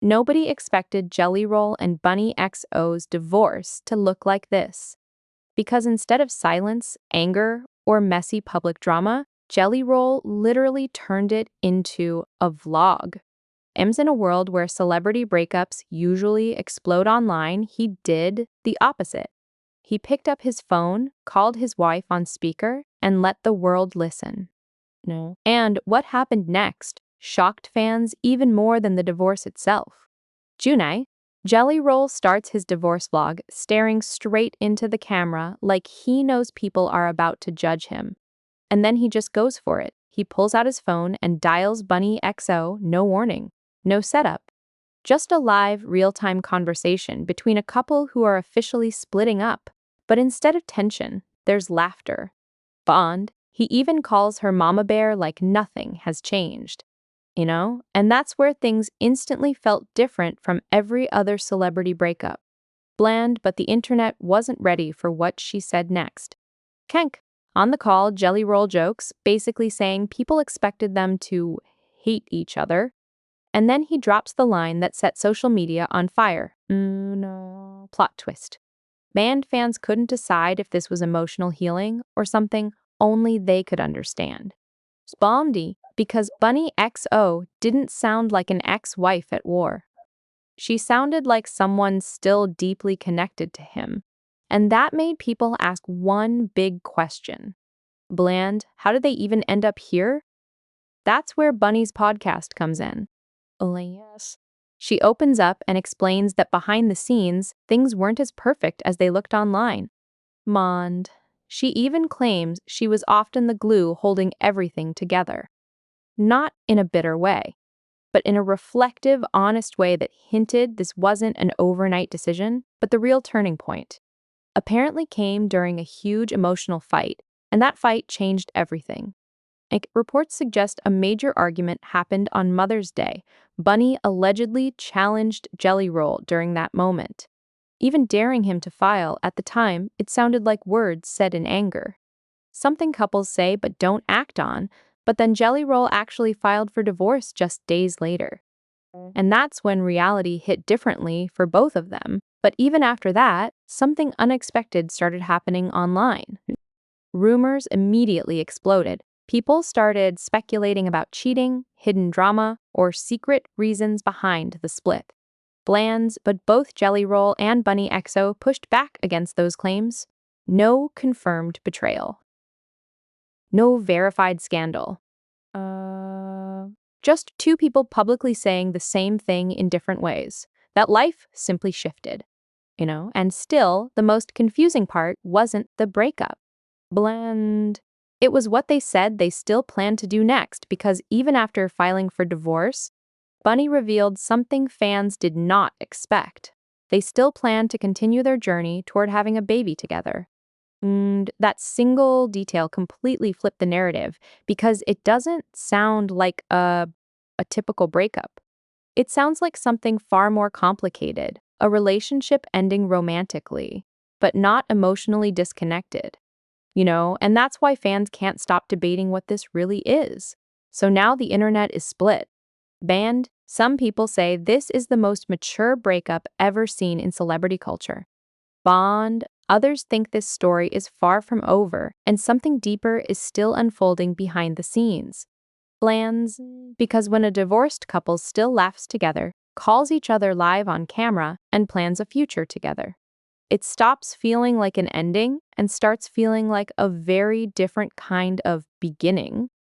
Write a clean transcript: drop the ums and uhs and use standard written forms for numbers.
Nobody expected Jellyroll and Bunnie XO's divorce to look like this. Because instead of silence, anger, or messy public drama, Jellyroll literally turned it into a vlog. In a world where celebrity breakups usually explode online, he did the opposite. He picked up his phone, called his wife on speaker, and let the world listen. No. And what happened next shocked fans even more than the divorce itself. Junai, Jellyroll starts his divorce vlog staring straight into the camera like he knows people are about to judge him. And then he just goes for it. He pulls out his phone and dials Bunnie XO, no warning, no setup. Just a live, real-time conversation between a couple who are officially splitting up. But instead of tension, there's laughter. Bond, he even calls her mama bear like nothing has changed. And that's where things instantly felt different from every other celebrity breakup. Bland, but the internet wasn't ready for what she said next. Kenk, on the call, Jellyroll jokes, basically saying people expected them to hate each other. And then he drops the line that set social media on fire. No. Plot twist. Band fans couldn't decide if this was emotional healing or something only they could understand. Bomdy, because Bunnie XO didn't sound like an ex-wife at war. She sounded like someone still deeply connected to him. And that made people ask one big question. Bland, how did they even end up here? That's where Bunnie's podcast comes in. Yes. She opens up and explains that behind the scenes, things weren't as perfect as they looked online. Mond. She even claims she was often the glue holding everything together. Not in a bitter way, but in a reflective, honest way that hinted this wasn't an overnight decision, but the real turning point. Apparently came during a huge emotional fight, and that fight changed everything. Reports suggest a major argument happened on Mother's Day. Bunnie allegedly challenged Jellyroll during that moment. Even daring him to file, at the time, it sounded like words said in anger. Something couples say but don't act on, but then Jellyroll actually filed for divorce just days later. And that's when reality hit differently for both of them. But even after that, something unexpected started happening online. Rumors immediately exploded. People started speculating about cheating, hidden drama, or secret reasons behind the split. Bland's, but both Jellyroll and Bunnie XO pushed back against those claims. No confirmed betrayal. No verified scandal. Just two people publicly saying the same thing in different ways. That life simply shifted. And still, the most confusing part wasn't the breakup. Bland. It was what they said they still planned to do next, because even after filing for divorce, Bunnie revealed something fans did not expect. They still planned to continue their journey toward having a baby together. And that single detail completely flipped the narrative because it doesn't sound like a typical breakup. It sounds like something far more complicated, a relationship ending romantically, but not emotionally disconnected. And that's why fans can't stop debating what this really is. So now the internet is split. Banned, some people say this is the most mature breakup ever seen in celebrity culture. Bond, others think this story is far from over and something deeper is still unfolding behind the scenes. Bland's, because when a divorced couple still laughs together, calls each other live on camera, and plans a future together. It stops feeling like an ending and starts feeling like a very different kind of beginning.